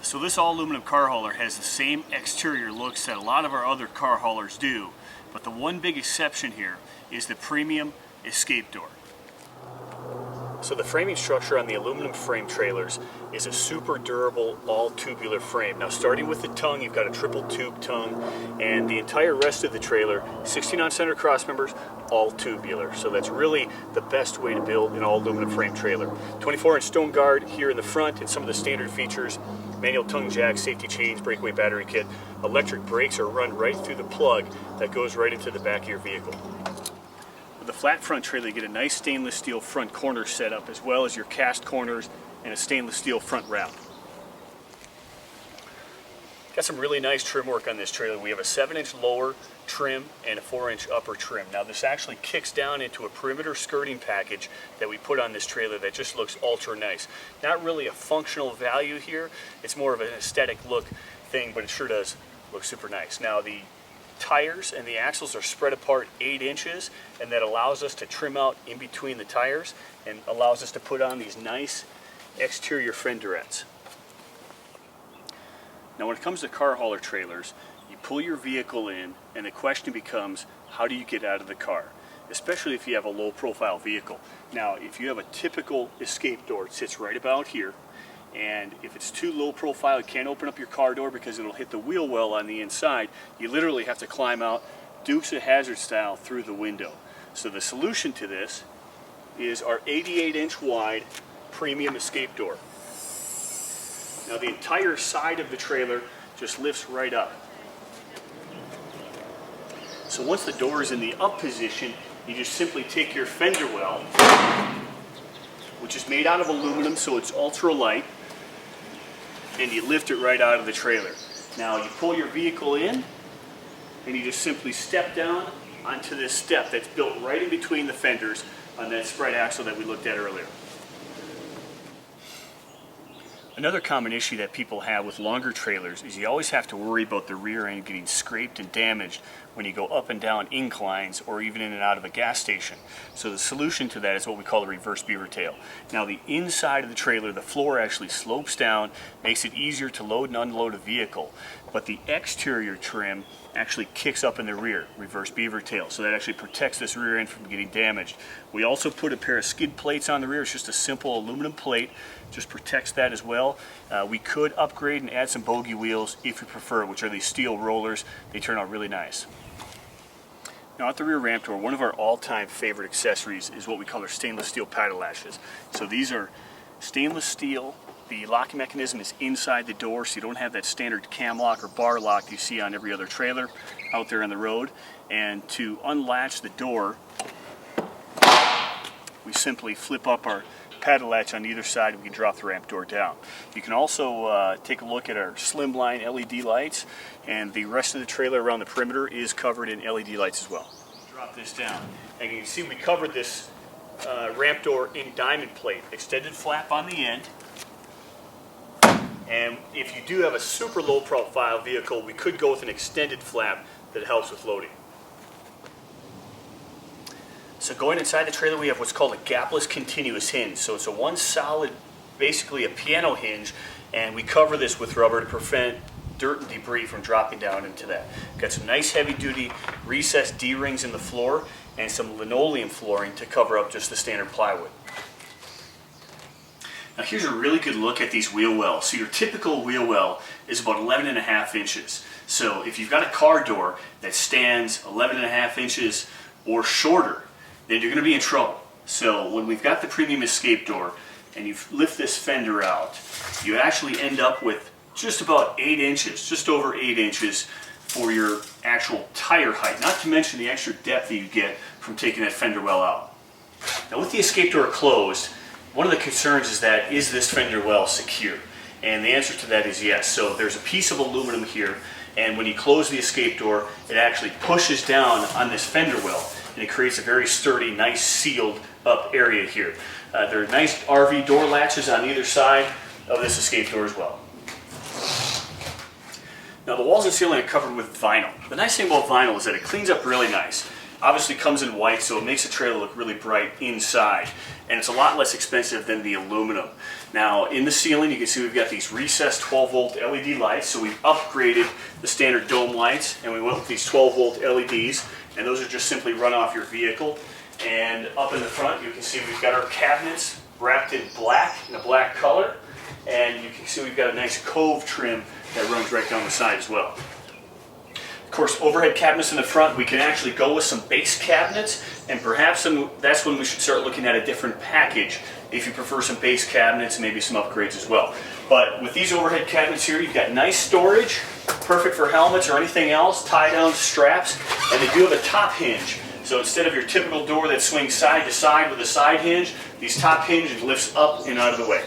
So this all aluminum car hauler has the same exterior looks that a lot of our other car haulers do, but the one big exception here is the premium escape door. So the framing structure on the aluminum frame trailers is a super durable all tubular frame. Now starting with the tongue, you've got a triple tube tongue, and the entire rest of the trailer, 16 center cross members, all tubular. So that's really the best way to build an all aluminum frame trailer. 24-inch stone guard here in the front, and some of the standard features: manual tongue jack, safety chains, breakaway battery kit. Electric brakes are run right through the plug that goes right into the back of your vehicle. With the flat front trailer, you get a nice stainless steel front corner setup, as well as your cast corners and a stainless steel front wrap. Got some really nice trim work on this trailer. We have a 7-inch lower trim and a 4-inch upper trim. Now this actually kicks down into a perimeter skirting package that we put on this trailer that just looks ultra nice. Not really a functional value here, it's more of an aesthetic look thing, but it sure does look super nice. Now the tires and the axles are spread apart 8 inches, and that allows us to trim out in between the tires and allows us to put on these nice exterior fenderettes. Now when it comes to car hauler trailers, you pull your vehicle in and the question becomes, how do you get out of the car? Especially if you have a low profile vehicle. Now if you have a typical escape door, it sits right about here, and if it's too low profile, you can't open up your car door because it'll hit the wheel well on the inside. You literally have to climb out Dukes of Hazzard style through the window. So the solution to this is our 88-inch wide premium escape door. Now the entire side of the trailer just lifts right up. So once the door is in the up position, you just simply take your fender well, which is made out of aluminum, so it's ultra light, and you lift it right out of the trailer. Now you pull your vehicle in, and you just simply step down onto this step that's built right in between the fenders on that spread axle that we looked at earlier. Another common issue that people have with longer trailers is you always have to worry about the rear end getting scraped and damaged when you go up and down inclines or even in and out of a gas station. So the solution to that is what we call a reverse beaver tail. Now the inside of the trailer, the floor actually slopes down, makes it easier to load and unload a vehicle, but the exterior trim actually kicks up in the rear, reverse beaver tail, so that actually protects this rear end from getting damaged. We also put a pair of skid plates on the rear. It's just a simple aluminum plate, just protects that as well. We could upgrade and add some bogey wheels if you prefer, which are these steel rollers. They turn out really nice. Now at the rear ramp door, one of our all-time favorite accessories is what we call our stainless steel paddle latches. So these are stainless steel. The locking mechanism is inside the door, so you don't have that standard cam lock or bar lock you see on every other trailer out there on the road. And to unlatch the door, we simply flip up our paddle latch on either side, and we can drop the ramp door down. You can also take a look at our slimline LED lights, and the rest of the trailer around the perimeter is covered in LED lights as well. Drop this down, and you can see we covered this ramp door in diamond plate, extended flap on the end. And if you do have a super low profile vehicle, we could go with an extended flap that helps with loading. So going inside the trailer, we have what's called a gapless continuous hinge. So it's a one solid, basically a piano hinge, and we cover this with rubber to prevent dirt and debris from dropping down into that. Got some nice heavy duty recessed D-rings in the floor and some linoleum flooring to cover up just the standard plywood. Now here's a really good look at these wheel wells. So your typical wheel well is about 11.5 inches. So if you've got a car door that stands 11.5 inches or shorter, then you're going to be in trouble. So when we've got the premium escape door and you lift this fender out, you actually end up with just about 8 inches, just over 8 inches for your actual tire height, not to mention the extra depth that you get from taking that fender well out. Now with the escape door closed, one of the concerns is this fender well secure? And the answer to that is yes. So there's a piece of aluminum here, and when you close the escape door, it actually pushes down on this fender well, and it creates a very sturdy, nice sealed up area here. There are nice RV door latches on either side of this escape door as well. Now the walls and ceiling are covered with vinyl. The nice thing about vinyl is that it cleans up really nice. Obviously comes in white, so it makes the trailer look really bright inside, and it's a lot less expensive than the aluminum. Now in the ceiling you can see we've got these recessed 12 volt LED lights, so we've upgraded the standard dome lights and we went with these 12 volt LEDs, and those are just simply run off your vehicle. And up in the front you can see we've got our cabinets wrapped in black, in a black color, and you can see we've got a nice cove trim that runs right down the side as well. Of course, overhead cabinets in the front, we can actually go with some base cabinets, and perhaps that's when we should start looking at a different package if you prefer some base cabinets and maybe some upgrades as well. But with these overhead cabinets here, you've got nice storage, perfect for helmets or anything else, tie-down straps, and they do have a top hinge. So instead of your typical door that swings side to side with a side hinge, these top hinge lifts up and out of the way.